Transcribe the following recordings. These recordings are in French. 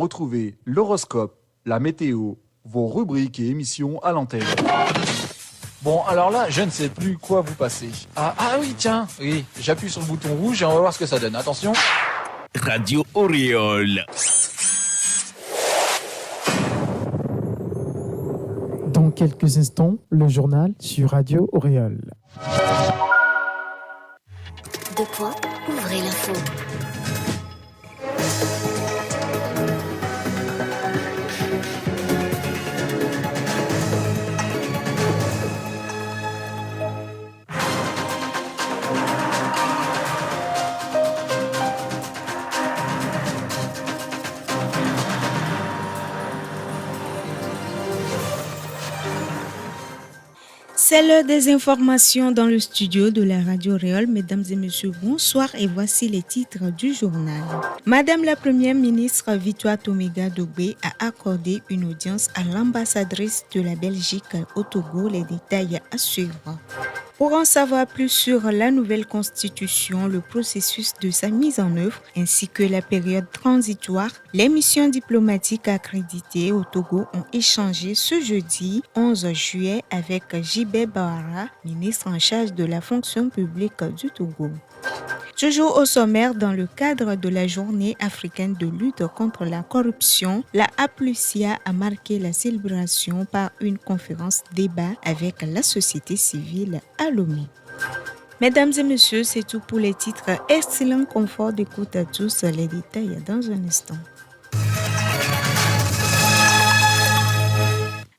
Retrouvez l'horoscope, la météo, vos rubriques et émissions à l'antenne. Bon, alors là, je ne sais plus quoi vous passer. Ah oui, tiens, oui, j'appuie sur le bouton rouge et on va voir ce que ça donne. Attention. Radio Auréole. Dans quelques instants, le journal sur Radio Auréole. Deux points, ouvrez l'info. C'est l'heure des informations dans le studio de la Radio Auréole. Mesdames et messieurs, bonsoir et voici les titres du journal. Madame la Première ministre Victoire Tomiga-Dogbe a accordé une audience à l'ambassadrice de la Belgique au Togo. Les détails à suivre. Pour en savoir plus sur la nouvelle constitution, le processus de sa mise en œuvre ainsi que la période transitoire, les missions diplomatiques accréditées au Togo ont échangé ce jeudi 11 juillet avec Jibé Bahara, ministre en charge de la fonction publique du Togo. Toujours au sommaire, dans le cadre de la journée africaine de lutte contre la corruption, la APLUSIA a marqué la célébration par une conférence débat avec la société civile à Lomé. Mesdames et messieurs, c'est tout pour les titres. Excellent confort d'écoute à tous. Les détails dans un instant.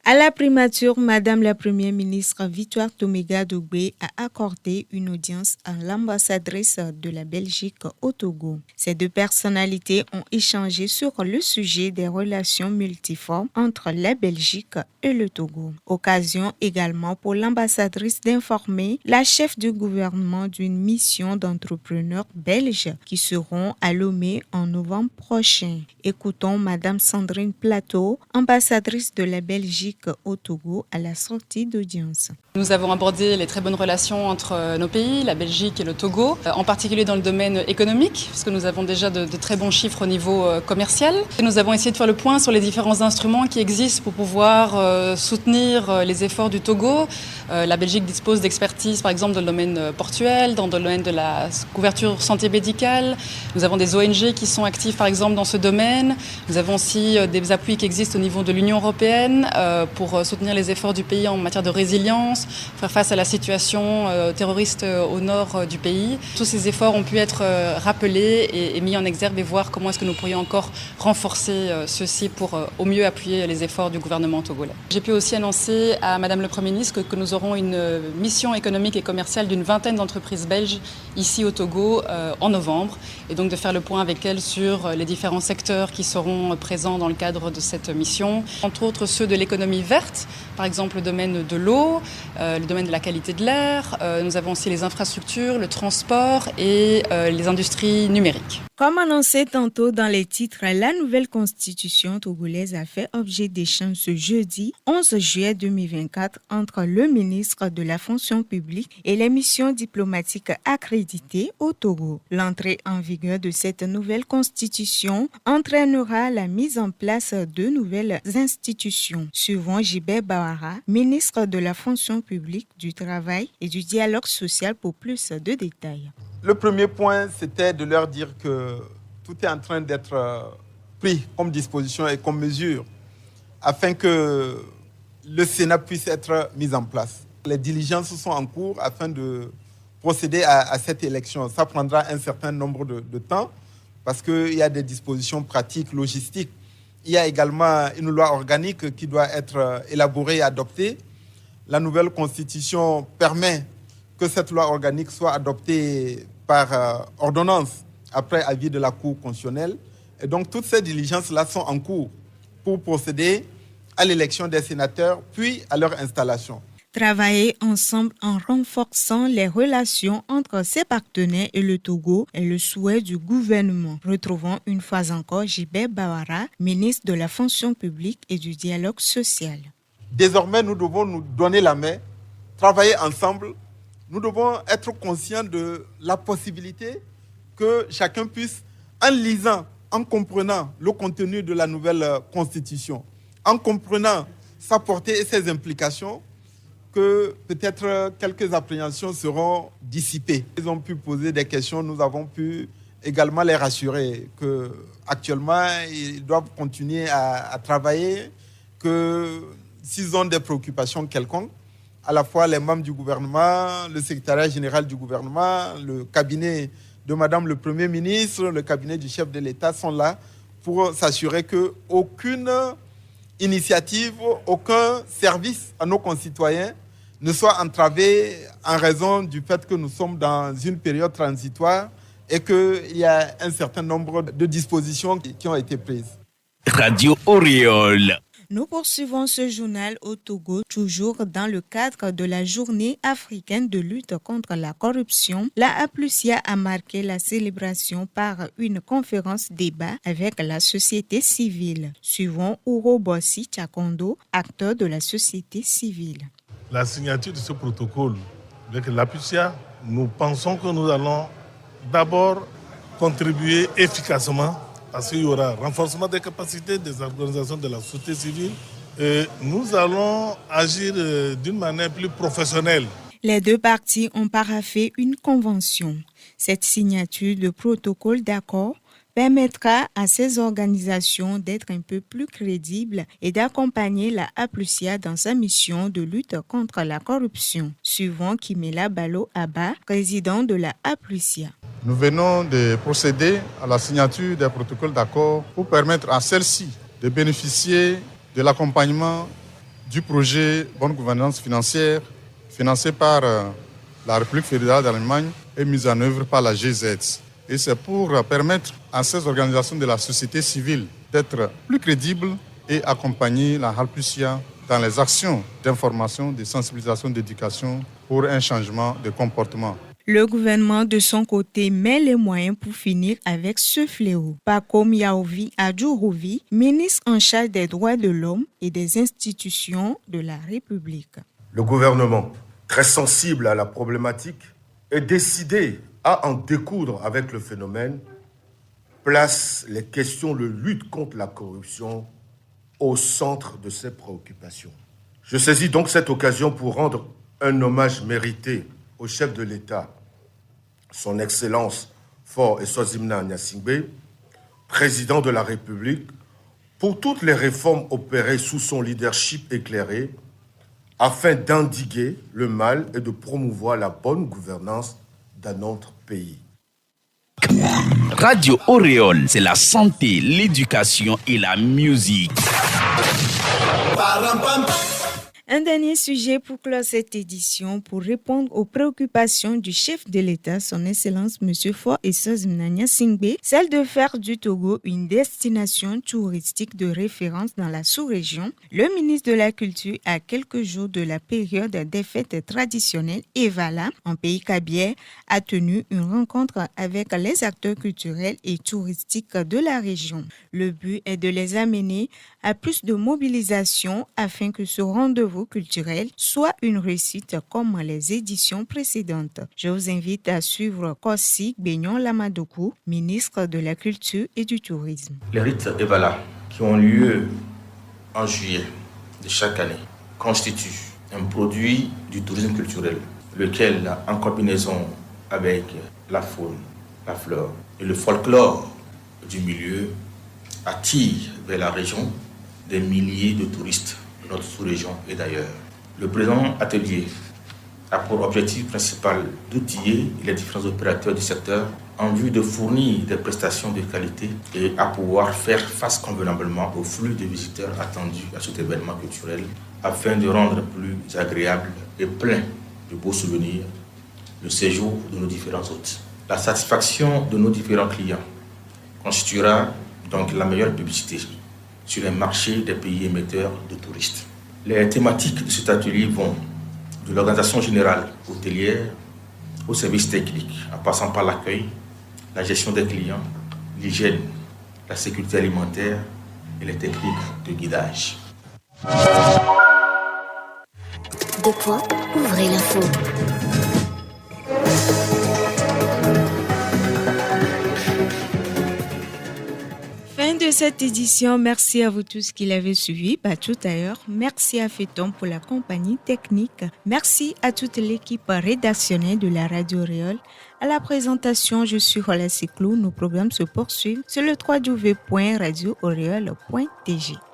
À la primature, Madame la Première ministre Victoire Tomiga-Dogbe a accordé une audience à l'ambassadrice de la Belgique au Togo. Ces deux personnalités ont échangé sur le sujet des relations multiformes entre la Belgique et le Togo. Occasion également pour l'ambassadrice d'informer la chef du gouvernement d'une mission d'entrepreneurs belges qui seront à Lomé en novembre prochain. Écoutons Madame Sandrine Plateau, ambassadrice de la Belgique au Togo à la sortie d'audience. Nous avons abordé les très bonnes relations entre nos pays, la Belgique et le Togo, en particulier dans le domaine économique, parce que nous avons déjà de très bons chiffres au niveau commercial. Et nous avons essayé de faire le point sur les différents instruments qui existent pour pouvoir soutenir les efforts du Togo. La Belgique dispose d'expertise, par exemple, dans le domaine portuel, dans le domaine de la couverture santé médicale. Nous avons des ONG qui sont actives, par exemple, dans ce domaine. Nous avons aussi des appuis qui existent au niveau de l'Union européenne pour soutenir les efforts du pays en matière de résilience, faire face à la situation terroriste au nord du pays. Tous ces efforts ont pu être rappelés et mis en exergue et voir comment est-ce que nous pourrions encore renforcer ceci pour au mieux appuyer les efforts du gouvernement togolais. J'ai pu aussi annoncer à Madame le Premier ministre que nous aurons une mission économique et commerciale d'une vingtaine d'entreprises belges ici au Togo en novembre et donc de faire le point avec elles sur les différents secteurs qui seront présents dans le cadre de cette mission, entre autres ceux de l'économie verte, par exemple le domaine de l'eau, le domaine de la qualité de l'air. Nous avons aussi les infrastructures, le transport et les industries numériques. Comme annoncé tantôt dans les titres, la nouvelle constitution togolaise a fait objet d'échanges ce jeudi 11 juillet 2024 entre le ministre de la fonction publique et les missions diplomatiques accréditées au Togo. L'entrée en vigueur de cette nouvelle constitution entraînera la mise en place de nouvelles institutions. Suivant Jibé Bahara, ministre de la fonction publique, du travail et du dialogue social pour plus de détails. Le premier point, c'était de leur dire que tout est en train d'être pris comme disposition et comme mesure afin que le Sénat puisse être mis en place. Les diligences sont en cours afin de procéder à cette élection. Ça prendra un certain nombre de temps parce qu'il y a des dispositions pratiques, logistiques. Il y a également une loi organique qui doit être élaborée et adoptée. La nouvelle constitution permet que cette loi organique soit adoptée par ordonnance après avis de la Cour constitutionnelle. Et donc, toutes ces diligences-là sont en cours pour procéder à l'élection des sénateurs, puis à leur installation. Travailler ensemble en renforçant les relations entre ses partenaires et le Togo est le souhait du gouvernement. Retrouvons une fois encore Jibé Bahara, ministre de la fonction publique et du dialogue social. Désormais, nous devons nous donner la main, travailler ensemble. Nous devons être conscients de la possibilité que chacun puisse, en lisant en comprenant le contenu de la nouvelle constitution, en comprenant sa portée et ses implications, que peut-être quelques appréhensions seront dissipées. Ils ont pu poser des questions, nous avons pu également les rassurer qu'actuellement, ils doivent continuer à travailler, que s'ils ont des préoccupations quelconques, à la fois les membres du gouvernement, le secrétariat général du gouvernement, le cabinet de Madame le Premier ministre, le cabinet du chef de l'État sont là pour s'assurer qu'aucune initiative, aucun service à nos concitoyens ne soit entravé en raison du fait que nous sommes dans une période transitoire et qu'il y a un certain nombre de dispositions qui ont été prises. Radio Oriole. Nous poursuivons ce journal au Togo, toujours dans le cadre de la Journée africaine de lutte contre la corruption. La APLUSIA a marqué la célébration par une conférence-débat avec la société civile. Suivons Urobossi Chakondo, acteur de la société civile. La signature de ce protocole avec l'APLUSIA, nous pensons que nous allons d'abord contribuer efficacement parce qu'il y aura renforcement des capacités des organisations de la société civile et nous allons agir d'une manière plus professionnelle. Les deux parties ont paraphé une convention. Cette signature de protocole d'accord permettra à ces organisations d'être un peu plus crédibles et d'accompagner la APLUSIA dans sa mission de lutte contre la corruption. Suivant Kimela Balo Abba, président de la APLUSIA. Nous venons de procéder à la signature des protocoles d'accord pour permettre à celle-ci de bénéficier de l'accompagnement du projet Bonne gouvernance financière financé par la République fédérale d'Allemagne et mis en œuvre par la GZ. Et c'est pour permettre à ces organisations de la société civile d'être plus crédibles et accompagner la APLUSIA dans les actions d'information, de sensibilisation, d'éducation pour un changement de comportement. Le gouvernement, de son côté, met les moyens pour finir avec ce fléau. Pakom Yaovi Adjourouvi, ministre en charge des droits de l'homme et des institutions de la République. Le gouvernement, très sensible à la problématique, est décidé à en découdre avec le phénomène, place les questions de lutte contre la corruption au centre de ses préoccupations. Je saisis donc cette occasion pour rendre un hommage mérité au chef de l'État, son Excellence Faure Eswazimna Gnassingbé, président de la République, pour toutes les réformes opérées sous son leadership éclairé, afin d'endiguer le mal et de promouvoir la bonne gouvernance dans notre pays. Radio Oriole, c'est la santé, l'éducation et la musique. Un dernier sujet pour clore cette édition, pour répondre aux préoccupations du chef de l'État, son Excellence M. Faure Eswazimna Gnassingbé, celle de faire du Togo une destination touristique de référence dans la sous-région. Le ministre de la Culture, à quelques jours de la période des fêtes traditionnelles Evala, en pays Kabier, a tenu une rencontre avec les acteurs culturels et touristiques de la région. Le but est de les amener à plus de mobilisation afin que ce rendez-vous culturel soit une réussite comme les éditions précédentes. Je vous invite à suivre Kossi Benyon Lamadokou, ministre de la Culture et du Tourisme. Les rites Evala qui ont lieu en juillet de chaque année constituent un produit du tourisme culturel, lequel, en combinaison avec la faune, la flore et le folklore du milieu, attire vers la région des milliers de touristes de notre sous-région et d'ailleurs. Le présent atelier a pour objectif principal d'outiller les différents opérateurs du secteur en vue de fournir des prestations de qualité et à pouvoir faire face convenablement au flux de visiteurs attendus à cet événement culturel afin de rendre plus agréable et plein de beaux souvenirs le séjour de nos différents hôtes. La satisfaction de nos différents clients constituera donc la meilleure publicité sur les marchés des pays émetteurs de touristes. Les thématiques de cet atelier vont de l'organisation générale hôtelière au service technique, en passant par l'accueil, la gestion des clients, l'hygiène, la sécurité alimentaire et les techniques de guidage. De quoi ouvrez l'info. cette édition. Merci à vous tous qui l'avez suivi. Tout à l'heure. Merci à Féton pour la compagnie technique. Merci à toute l'équipe rédactionnelle de la Radio Réole. À la présentation, je suis Rola Ciclou. Nos programmes se poursuivent sur le www.radio-auréole.tg.